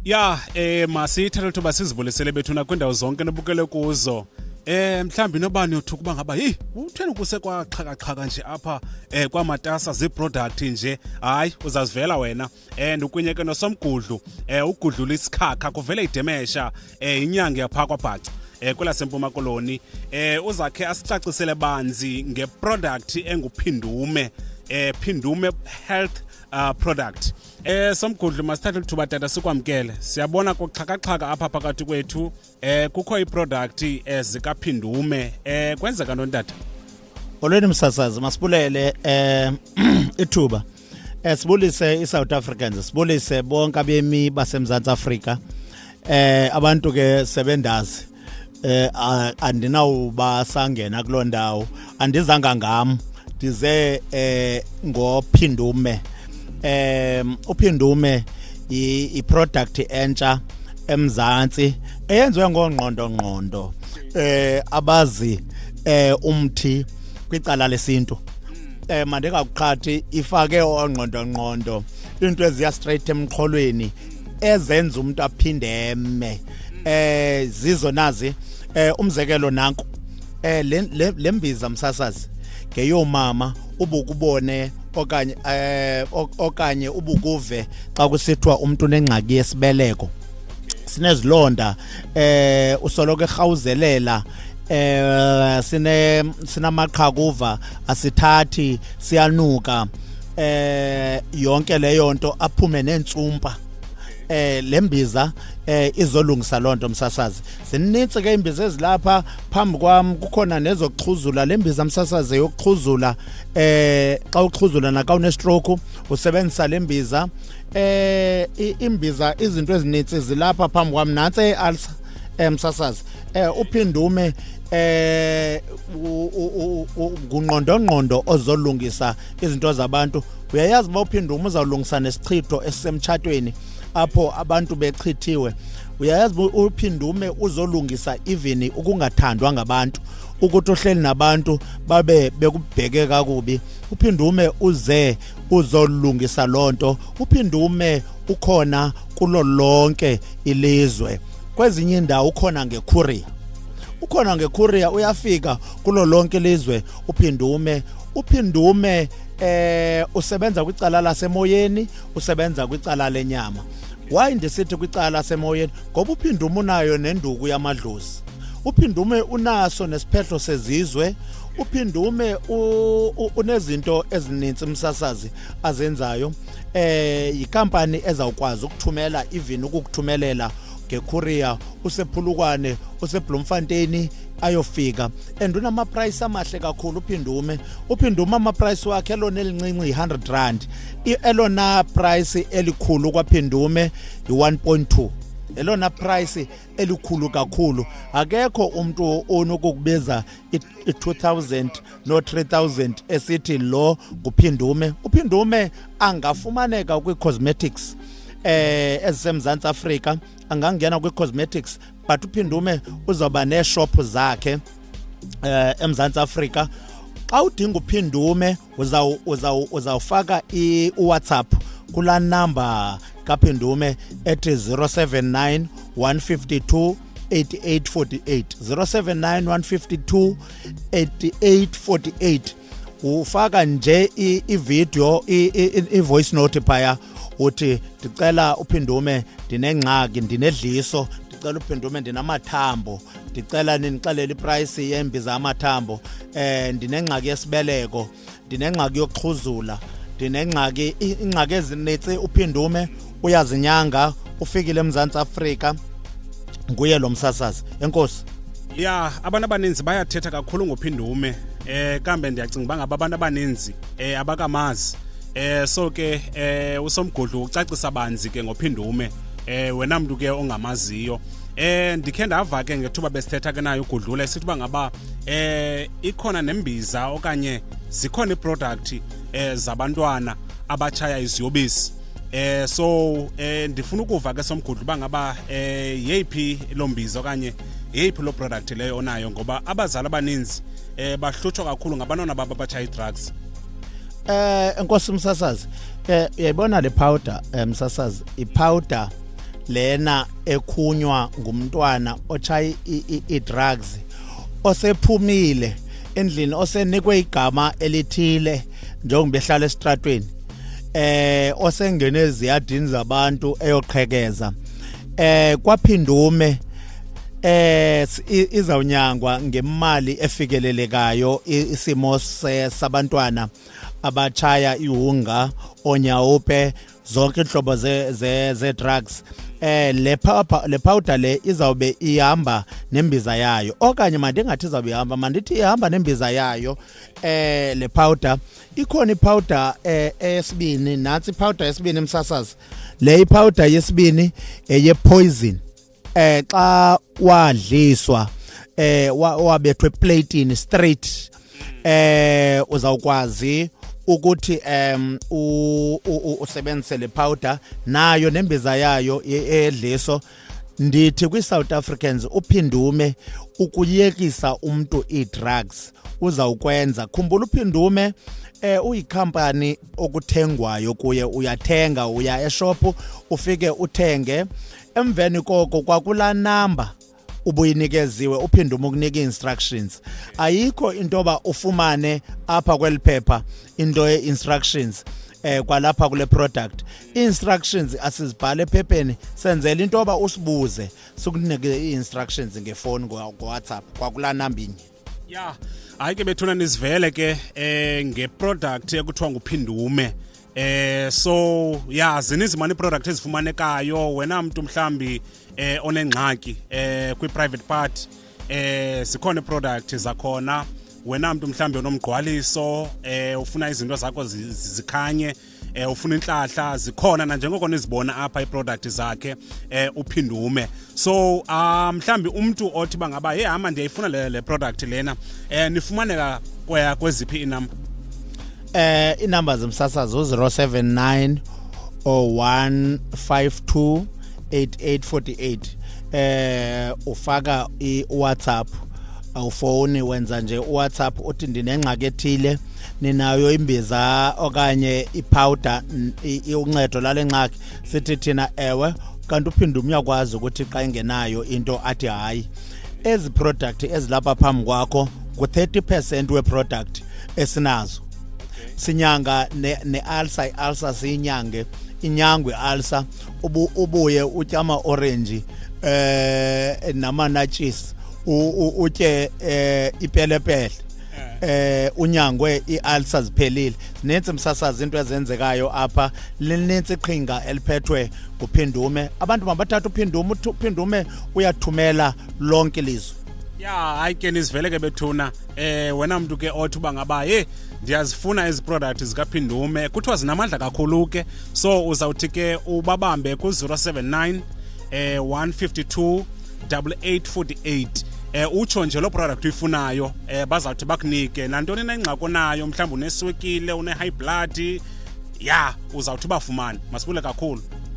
Ya masithathe lithuba sizibulisele bethuna kwindawo zonke nobukele kuzo. Mhlambi nobani uthuka kuba ngaba utheni kusekwa xhaka nje apha kwamatasa ziproduct nje hayi uzazivela wena ndikwinyeke nosomgudlu ugudlula isikhakha kuvele idemesha inyanga yapha kwaBhaca kwelaseMpuma Koloni uzakhe asicacisele banzi ngeproduct enguphindume Phindume health product. Somgudlu masithathe lithuba tata sikwamkele. Siyabona kuxhaka apha phakathi kwethu kukho iproduct ezikaphindume kwenzeka ntoni tata? Olweni msasazi masibulele ithuba. Sibulise iSouth Africans, sibulise bonke abemi baseMzantsi Afrika. Abantu ke sebendazi andinawuba sangena kuloo ndawo, andizanga ngam ndize ngophindume. Uphindume iproduct entsha eMzantsi eyenziwe ngongqondo abazi umthi kwicala lesintu. Mandingakuqhathi ifake ongqondo into eziya straight emxholweni ezenza umuntu aphindeme. Zizo nazi umzekelo nanku lembiza msasazi ngeyomama ubukubone okanye ubukuve xa kusithwa umuntu unengxaki yesibeleko sinezilonda usoloko erhawuzelela sinamaqhakuva asithathi siyanuka yonke leyo nto aphume nentsumpa lembiza izolungisa lonto msasazi. Zininzi ke imbiza ezilapha phambi kwam, kukhona nezokuxhuzula. Lembiza msasazi yokuxhuzula xa uxhuzula naka unestroke usebenzisa lembiza. Imbiza izinto ezininzi zilapha phambi kwam nantse ialsa msasazi. Uphindume ngungqondo ozolungisa izinto zabantu. Uyayazi ba uphindume uzawulungisa nesichitho esisemtshatweni apho abantu bechithiwe. Uyayazi uphindume uzolungisa even ukungathandwa ngabantu, ukuthi uhleli nabantu babe bekubheke kakubi. Uphindume uze uzolungisa lonto. Uphindume ukhona kulo lonke ilizwe. Kwezinye indawo ukhona ngecourier. Ukhona ngecourier uyafika kulo lonke ilizwe uphindume. Uphindume usebenza kwicala lasemoyeni, usebenza kwicala lenyama. Why ndisithi kwicala lasemoyeni? Ngoba uphindume unayo nenduku yamadlozi. Uphindume unaso nesiphehlo sezizwe. Uphindume unezinto ezininzi msasazi azenzayo. Yikampani ezawukwazi ukuthumela even ukukuthumelela ngecourier usephulukwane useBloemfontein ayofika. And unama price amahle kakhulu uphindume. Uphindume ama price wakhe elona elincinci R100. Elona price elikhulu kwaphindume i1.2. Elona price elikhulu kakhulu. Akekho umuntu onokukubiza i2000 no 3000 esithi lo kuphindume. Uphindume angafumaneka kwi-cosmetics ezisemzantsi Afrika, angangena kwi-cosmetics, but uphindume uzawuba neshop zakhe eMzantsi Afrika. Xa udinga uphindume uzawufaka iWhatsApp kula number kaphindume ethi 079 152 8848 079 152 8848. Ufaka nje ivideo ivoice note phaya uthi ndicela uphindume ndinengxaki ndinedliso, ndicela uphindume ndinamathambo, ndicela nindixelele iprice yembiza amathambo, ndinengxaki yesibeleko, ndinengxaki yokuxhuzula, ndinengxaki ingxaki ezinintsi. Uphindume uyazinyanga, ufikile eMzantsi Afrika, nguye lo msasazi. Enkosi. Ya, abantu abaninzi bayathetha kakhulu ngophindume kambe ndiyacinga uba ngaba abantu abaninzi abakamazi. So ke usomgudlu ucacisa banzi ke ngophindume wena mntu ke ongamaziyo. Ndikhe ndava ke ngethuba besithetha ke nayo ugudlule sithi uba ngaba ikhona nembiza okanye zikhona iproduct zabantwana abatshaya iziyobisi. So ndifuna ukuva ke somgudlu uba ngaba yeyiphi lo mbiza okanye yeyiphi lo product leyo onayo, ngoba abazali abaninzi bahlutshwa kakhulu ngabantwana babo abatshaya i-drugs. Enkosi msasazi, uyayibona le powder msasazi, i-powder lena ekhunywa ngumntwana otshaya i-drugs osephumile endlini osenikwe igama elithile njengoba behlala esitratweni osengene eziyadini zabantu eyoqhekeza kwaphindume izawunyangwa ngemali efikelelekayo isimo sabantwana abachaya ihunga onyawupe zonke inhlobo ze drugs le powder le izawube ihamba nembiza yayo okanye mandingathi izawube ihamba mandithi ihamba nembiza yayo le powder ikhona ipowder esibini nansi ipowder esibini emsasazi le ipowder yesibini eye poison xa wadliswa wabethwe platini straight uzawukwazi ukuthi usebenzise le powder nayo nembiza yayo edliso ndithi kwi-South Africans uphindume ukuyekisa umuntu i-drugs uzawukwenza khumbula uphindume uyikhampani okuthengwayo kuye uyathenga uya eshop ufike uthenge emveni koko kwakula number ubuyinikeziwe uphindume ukunika instructions ayikho intoba ufumane apha kweliphepha into ye-instructions kwalapha kule product instructions asizibhale ephepheni senzela intoba usibuze sikunike i-instructions ngefoni ngoWhatsApp kwakula number inye ya hayi ke bethuna nizivele ke ngeproduct ekuthiwa nguphindume so ya zininzi mani product ezifumanekayo wena muntu mhlambi onengxaki kwi-private part zikhona product zakhona wena muntu mhlambi onomgqwaliso ufuna izinto zakho zikhanye ufuna inhlahla zikhona na njengoko nizibona apha iproduct zakhe uphindume so mhlambi umuntu othi bangaba hama ndiyayifuna le product lena nifumaneka kweziphi inamba inamba zomsasazo 079 0152 8848 ufaka iWhatsApp awufoni wenza nje uWhatsApp uthi ndinengxaki ethile ninayo imbiza okanye ipowder uncedo lale ngxaki sithi thina ewe kanti uphinde umyakwazi ukuthi xa ingenayo into athi hayi ezi product ezilapha phambi kwakho ku30% weproduct esinazo sinyanga ne-ulcer i-ulcer siyinyange inyangwe ulcer ubuye utyama orange namanatshisi utye ipelepele unyangwe i-ulcer ziphelile zinensi msasazi into ezenzekayo apha linensi iqhinga eliphethwe nguphindume abantu mabathatha uphindume uyathumela lonke ilizwe ya hayi ke nizivele ke bethuna wena muntu ke othi bangaba ndiyazifuna ezi products zikaphindume kuthiwa zinamandla kakhulu ke so uzawuthi ke ubabambe ku-079 152 8848 utsho nje lo product uyifunayo bazawuthi bakunike nantoni na ingxaki onayo mhlawumbi uneswekile une high blood ya uzawuthi bafumane masibule kakhulu